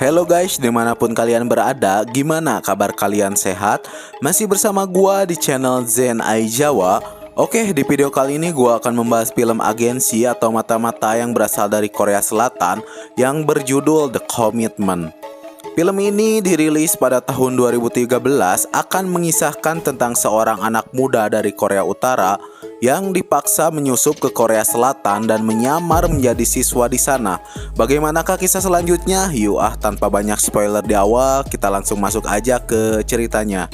Hello guys, dimanapun kalian berada, gimana kabar kalian sehat? Masih bersama gua di channel Zen Ai Jawa. Oke, di video kali ini gua akan membahas film agensi atau mata-mata yang berasal dari Korea Selatan yang berjudul The Commitment. Film ini dirilis pada tahun 2013 akan mengisahkan tentang seorang anak muda dari Korea Utara yang dipaksa menyusup ke Korea Selatan dan menyamar menjadi siswa di sana. Bagaimanakah kisah selanjutnya? Yuk tanpa banyak spoiler di awal, kita langsung masuk aja ke ceritanya.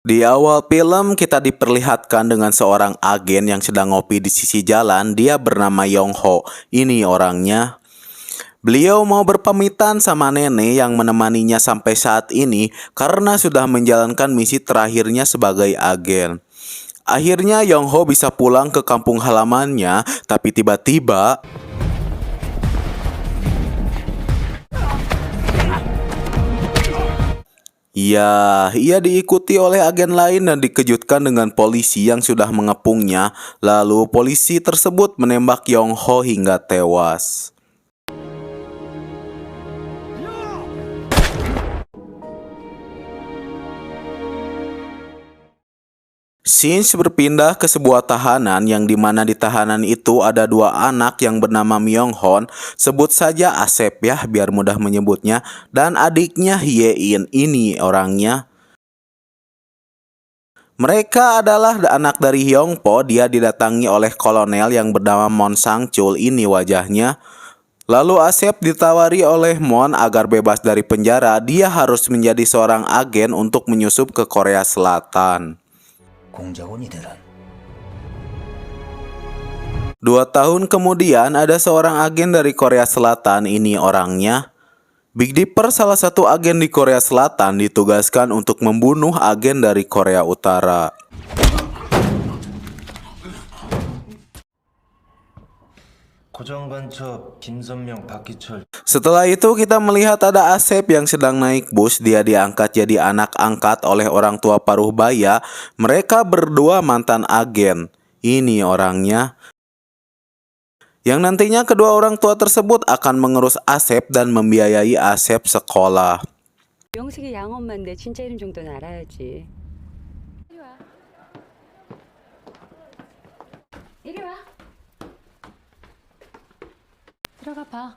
Di awal film kita diperlihatkan dengan seorang agen yang sedang ngopi di sisi jalan. Dia bernama Yong Ho. Ini orangnya. Beliau mau berpamitan sama nenek yang menemaninya sampai saat ini karena sudah menjalankan misi terakhirnya sebagai agen. Akhirnya Yong Ho bisa pulang ke kampung halamannya, tapi tiba-tiba ya, ia diikuti oleh agen lain dan dikejutkan dengan polisi yang sudah mengepungnya. Lalu polisi tersebut menembak Yong Ho hingga tewas. Scenes berpindah ke sebuah tahanan yang dimana di tahanan itu ada dua anak yang bernama Myung Hon, sebut saja Asep ya biar mudah menyebutnya, dan adiknya Hye In. Ini orangnya. Mereka adalah anak dari Hyung Po. Dia didatangi oleh kolonel yang bernama Mon Sang Chul. Ini wajahnya. Lalu Asep ditawari oleh Mon agar bebas dari penjara. Dia harus menjadi seorang agen untuk menyusup ke Korea Selatan. 2 tahun kemudian ada seorang agen dari Korea Selatan. Ini orangnya. Big Dipper, salah satu agen di Korea Selatan, ditugaskan untuk membunuh agen dari Korea Utara. Setelah itu kita melihat ada Asep yang sedang naik bus. Dia diangkat jadi anak angkat oleh orang tua paruh baya. Mereka berdua mantan agen. Ini orangnya. Yang nantinya kedua orang tua tersebut akan mengurus Asep dan membiayai Asep sekolah. 명식이 양엄마인데 진짜 이름 정도는 알아야지. 이리 와. 들어가 봐.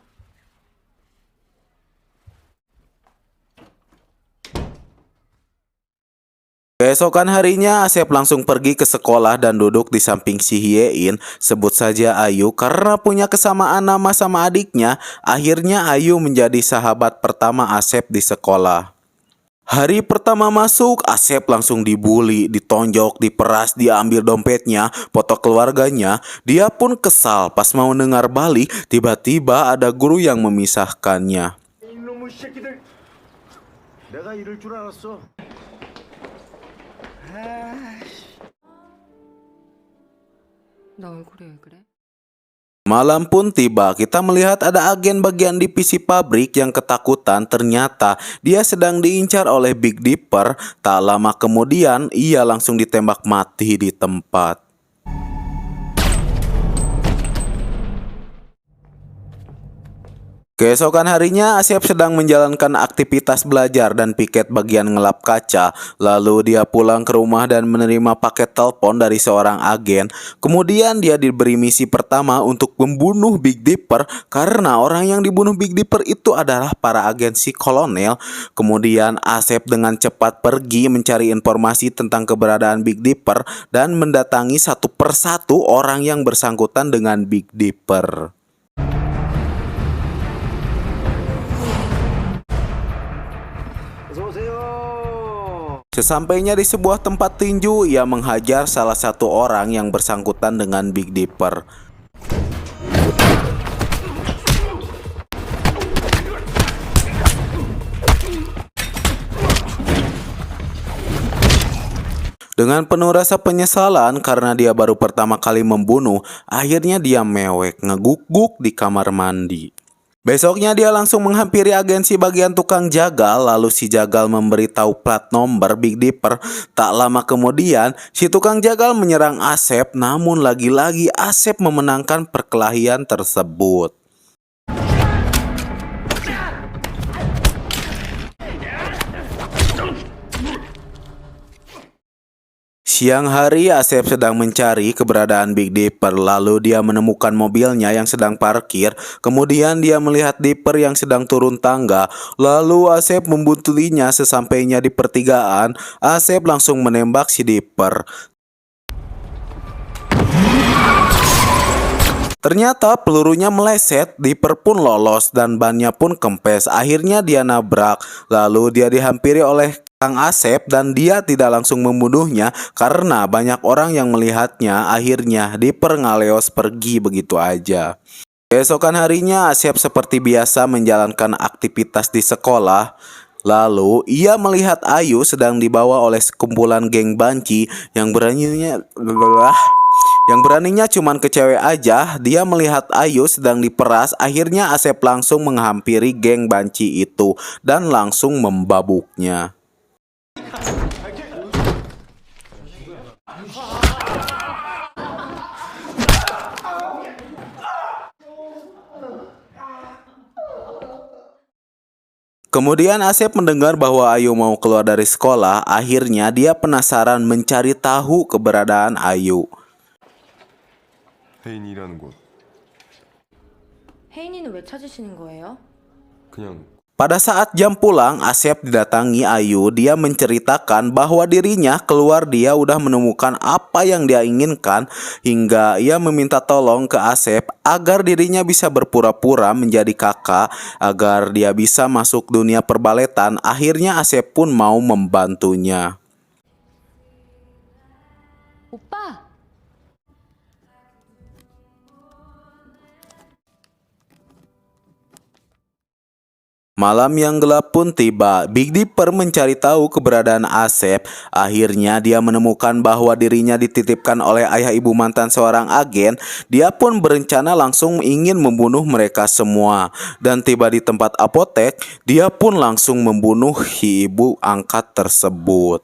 Keesokan harinya Asep langsung pergi ke sekolah dan duduk di samping si Hye In, sebut saja Ayu, karena punya kesamaan nama sama adiknya. Akhirnya Ayu menjadi sahabat pertama Asep di sekolah. Hari pertama masuk, Asep langsung dibully, ditonjok, diperas, diambil dompetnya, foto keluarganya. Dia pun kesal. Pas mau dengar balik, tiba-tiba ada guru yang memisahkannya. 이놈의 새끼들, 내가 이럴 줄 알았어. 너 얼굴이 왜 그래? Malam pun tiba, kita melihat ada agen bagian divisi pabrik yang ketakutan. Ternyata dia sedang diincar oleh Big Dipper. Tak lama kemudian, ia langsung ditembak mati di tempat. Keesokan harinya, Asep sedang menjalankan aktivitas belajar dan piket bagian ngelap kaca. Lalu dia pulang ke rumah dan menerima paket telepon dari seorang agen. Kemudian dia diberi misi pertama untuk membunuh Big Dipper karena orang yang dibunuh Big Dipper itu adalah para agensi kolonel. Kemudian Asep dengan cepat pergi mencari informasi tentang keberadaan Big Dipper dan mendatangi satu persatu orang yang bersangkutan dengan Big Dipper. Sesampainya di sebuah tempat tinju, ia menghajar salah satu orang yang bersangkutan dengan Big Dipper. Dengan penuh rasa penyesalan karena dia baru pertama kali membunuh, akhirnya dia mewek ngeguk-guk di kamar mandi. Besoknya dia langsung menghampiri agensi bagian tukang jagal, lalu si jagal memberitahu plat nomor Big Dipper. Tak lama kemudian, si tukang jagal menyerang Asep, namun lagi-lagi Asep memenangkan perkelahian tersebut. Siang hari, Asep sedang mencari keberadaan Big Dipper, lalu dia menemukan mobilnya yang sedang parkir. Kemudian dia melihat Dipper yang sedang turun tangga, lalu Asep membuntutinya. Sesampainya di pertigaan, Asep langsung menembak si Dipper. Ternyata pelurunya meleset, Dipper pun lolos dan bannya pun kempes. Akhirnya dia nabrak, lalu dia dihampiri oleh Kang Asep dan dia tidak langsung membunuhnya karena banyak orang yang melihatnya. Akhirnya Dipper ngaleos pergi begitu aja. Keesokan harinya Asep seperti biasa menjalankan aktivitas di sekolah. Lalu ia melihat Ayu sedang dibawa oleh sekumpulan geng banci yang beraninya cuman ke cewek aja. Dia melihat Ayu sedang diperas. Akhirnya Asep langsung menghampiri geng banci itu dan langsung membabuknya. Kemudian Asep mendengar bahwa Ayu mau keluar dari sekolah. Akhirnya dia penasaran mencari tahu keberadaan Ayu. 혜인이라는 곳 혜인이는 왜 찾으시는 거예요? 그냥 Pada saat jam pulang, Asep didatangi Ayu. Dia menceritakan bahwa dirinya keluar, dia udah menemukan apa yang dia inginkan, hingga ia meminta tolong ke Asep agar dirinya bisa berpura-pura menjadi kakak agar dia bisa masuk dunia perbaletan. Akhirnya Asep pun mau membantunya. 오빠! Malam yang gelap pun tiba. Big Dipper mencari tahu keberadaan Asep. Akhirnya dia menemukan bahwa dirinya dititipkan oleh ayah ibu mantan seorang agen. Dia pun berencana langsung ingin membunuh mereka semua. Dan tiba di tempat apotek, dia pun langsung membunuh ibu angkat tersebut.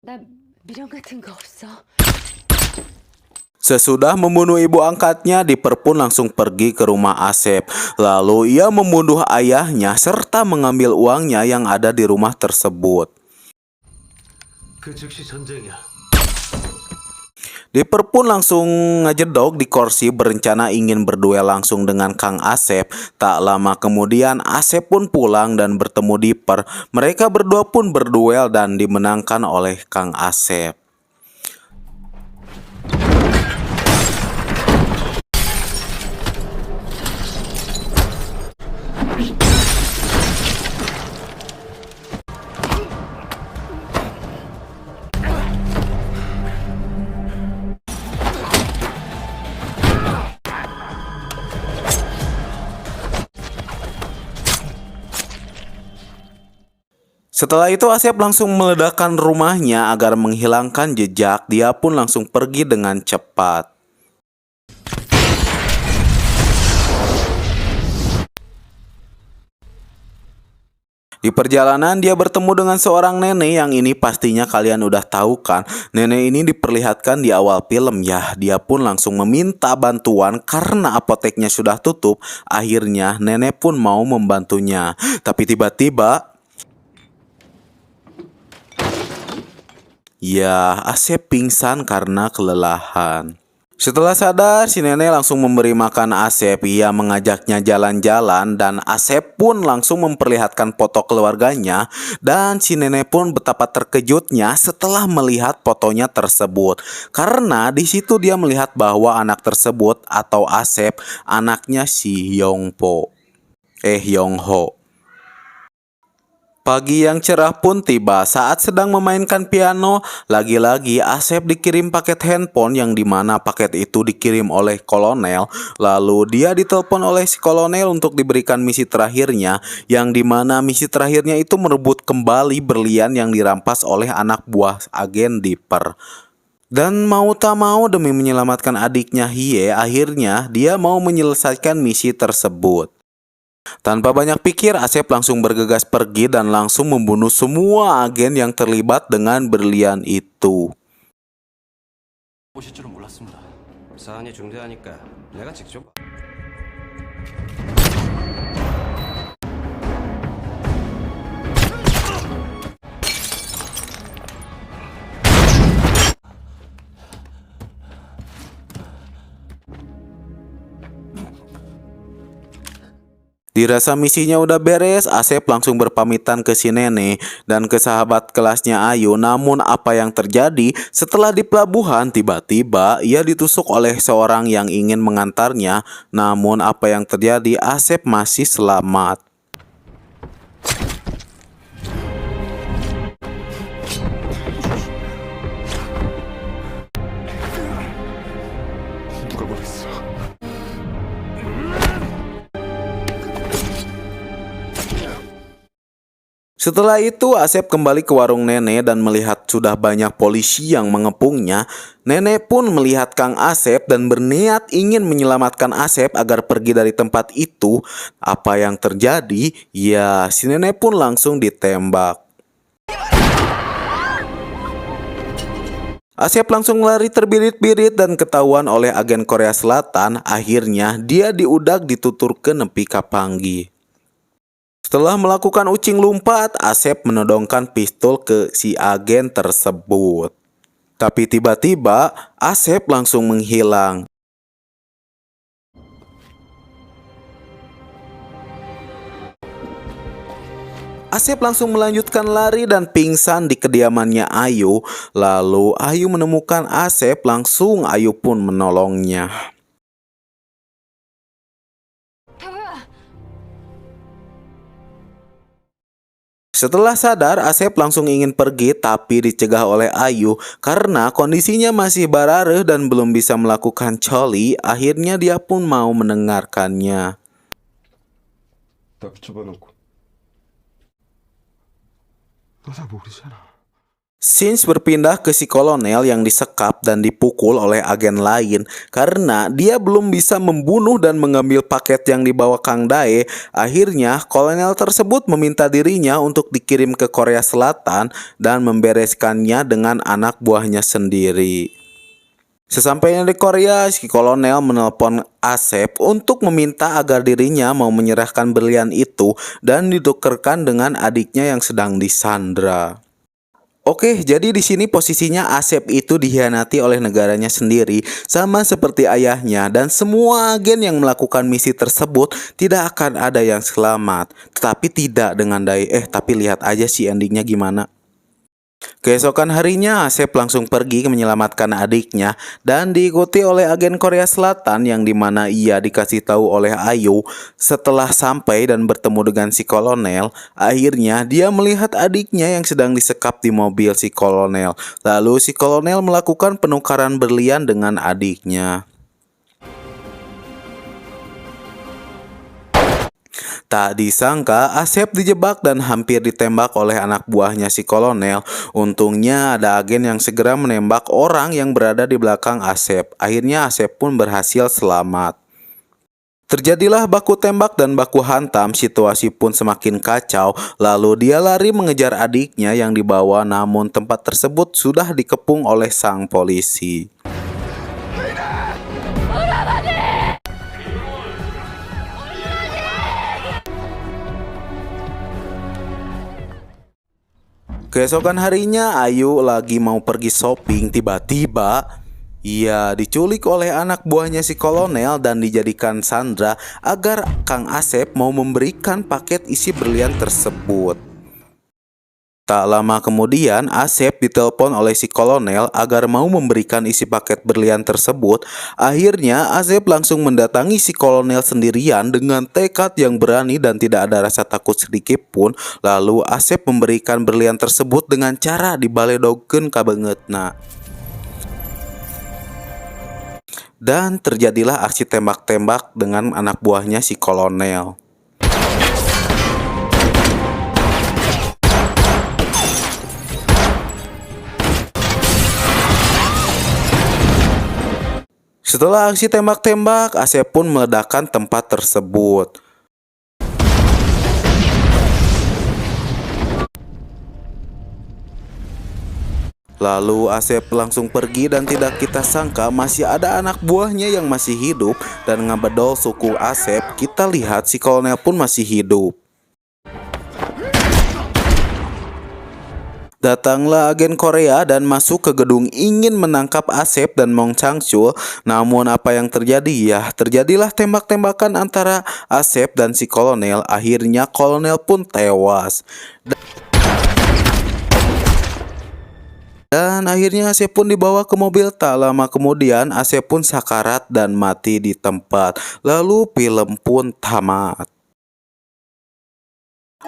나 미련 같은 거 없어. Sesudah membunuh ibu angkatnya, Dipper pun langsung pergi ke rumah Asep. Lalu ia membunuh ayahnya serta mengambil uangnya yang ada di rumah tersebut. 그 즉시 전쟁이야. Dipper pun langsung ngejedok di kursi berencana ingin berduel langsung dengan Kang Asep. Tak lama kemudian Asep pun pulang dan bertemu Dipper. Mereka berdua pun berduel dan dimenangkan oleh Kang Asep. Setelah itu Asep langsung meledakkan rumahnya agar menghilangkan jejak. Dia pun langsung pergi dengan cepat. Di perjalanan dia bertemu dengan seorang nenek yang ini pastinya kalian udah tahu kan. Nenek ini diperlihatkan di awal film ya. Dia pun langsung meminta bantuan karena apoteknya sudah tutup. Akhirnya nenek pun mau membantunya. Tapi tiba-tiba ya, Asep pingsan karena kelelahan. Setelah sadar, si nenek langsung memberi makan Asep. Ia mengajaknya jalan-jalan dan Asep pun langsung memperlihatkan foto keluarganya. Dan si nenek pun betapa terkejutnya setelah melihat fotonya tersebut. Karena di situ dia melihat bahwa anak tersebut atau Asep, anaknya si Yongho. Pagi yang cerah pun tiba. Saat sedang memainkan piano, lagi-lagi Asep dikirim paket handphone yang dimana paket itu dikirim oleh kolonel. Lalu dia ditelepon oleh si kolonel untuk diberikan misi terakhirnya, yang dimana misi terakhirnya itu merebut kembali berlian yang dirampas oleh anak buah agen Dipper. Dan mau tak mau demi menyelamatkan adiknya Hye, akhirnya dia mau menyelesaikan misi tersebut. Tanpa banyak pikir, Asep langsung bergegas pergi dan langsung membunuh semua agen yang terlibat dengan berlian itu. 오실 줄은 몰랐습니다. 사안이 중대하니까 내가 직접. Dirasa misinya udah beres, Asep langsung berpamitan ke si nenek dan ke sahabat kelasnya Ayu. Namun apa yang terjadi setelah di pelabuhan, tiba-tiba ia ditusuk oleh seorang yang ingin mengantarnya. Namun apa yang terjadi, Asep masih selamat. 누가 보냈어? Setelah itu Asep kembali ke warung nenek dan melihat sudah banyak polisi yang mengepungnya. Nenek pun melihat Kang Asep dan berniat ingin menyelamatkan Asep agar pergi dari tempat itu. Apa yang terjadi? Ya, si nenek pun langsung ditembak. Asep langsung lari terbirit-birit dan ketahuan oleh agen Korea Selatan. Akhirnya dia diudag ditutur ke nepi kapanggi. Setelah melakukan ucing lumpat, Asep menodongkan pistol ke si agen tersebut. Tapi tiba-tiba Asep langsung menghilang. Asep langsung melanjutkan lari dan pingsan di kediamannya Ayu. Lalu Ayu menemukan Asep, langsung Ayu pun menolongnya. Setelah sadar, Asep langsung ingin pergi tapi dicegah oleh Ayu karena kondisinya masih barareh dan belum bisa melakukan coli. Akhirnya dia pun mau mendengarkannya. 나 붙여봐놓고 너 다 모르잖아. Sins berpindah ke si kolonel yang disekap dan dipukul oleh agen lain karena dia belum bisa membunuh dan mengambil paket yang dibawa Kang Dae. Akhirnya kolonel tersebut meminta dirinya untuk dikirim ke Korea Selatan dan membereskannya dengan anak buahnya sendiri. Sesampainya di Korea, si kolonel menelpon Asep untuk meminta agar dirinya mau menyerahkan berlian itu dan ditukarkan dengan adiknya yang sedang disandra. Oke, jadi di sini posisinya Asep itu dikhianati oleh negaranya sendiri, sama seperti ayahnya, dan semua agen yang melakukan misi tersebut tidak akan ada yang selamat. Tetapi tidak dengan tapi lihat aja sih endingnya gimana. Keesokan harinya Asep langsung pergi menyelamatkan adiknya dan diikuti oleh agen Korea Selatan yang dimana ia dikasih tahu oleh Ayu. Setelah sampai dan bertemu dengan si kolonel, akhirnya dia melihat adiknya yang sedang disekap di mobil si kolonel. Lalu si kolonel melakukan penukaran berlian dengan adiknya. Tak disangka Asep dijebak dan hampir ditembak oleh anak buahnya si kolonel. Untungnya ada agen yang segera menembak orang yang berada di belakang Asep. Akhirnya Asep pun berhasil selamat. Terjadilah baku tembak dan baku hantam, situasi pun semakin kacau. Lalu dia lari mengejar adiknya yang dibawa, namun tempat tersebut sudah dikepung oleh sang polisi. Keesokan harinya Ayu lagi mau pergi shopping, tiba-tiba ia diculik oleh anak buahnya si kolonel dan dijadikan sandra agar Kang Asep mau memberikan paket isi berlian tersebut. Tak lama kemudian Asep ditelepon oleh si kolonel agar mau memberikan isi paket berlian tersebut. Akhirnya Asep langsung mendatangi si kolonel sendirian dengan tekad yang berani dan tidak ada rasa takut sedikit pun. Lalu Asep memberikan berlian tersebut dengan cara dibaledogkeun ka beungeutna. Dan terjadilah aksi tembak-tembak dengan anak buahnya si kolonel. Setelah aksi tembak-tembak, Asep pun meledakkan tempat tersebut. Lalu Asep langsung pergi dan tidak kita sangka masih ada anak buahnya yang masih hidup dan ngebedol suku Asep. Kita lihat si kolonel pun masih hidup. Datanglah agen Korea dan masuk ke gedung ingin menangkap Asep dan Mong Chang-chul. Namun apa yang terjadi ya? Terjadilah tembak-tembakan antara Asep dan si kolonel. Akhirnya kolonel pun tewas. Dan akhirnya Asep pun dibawa ke mobil. Tak lama kemudian Asep pun sakarat dan mati di tempat. Lalu film pun tamat.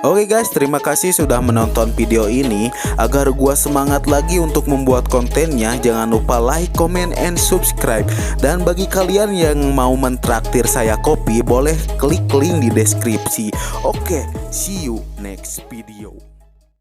Oke guys, terima kasih sudah menonton video ini. Agar gua semangat lagi untuk membuat kontennya, jangan lupa like, comment, and subscribe. Dan bagi kalian yang mau mentraktir saya kopi, boleh klik link di deskripsi. Oke, see you next video.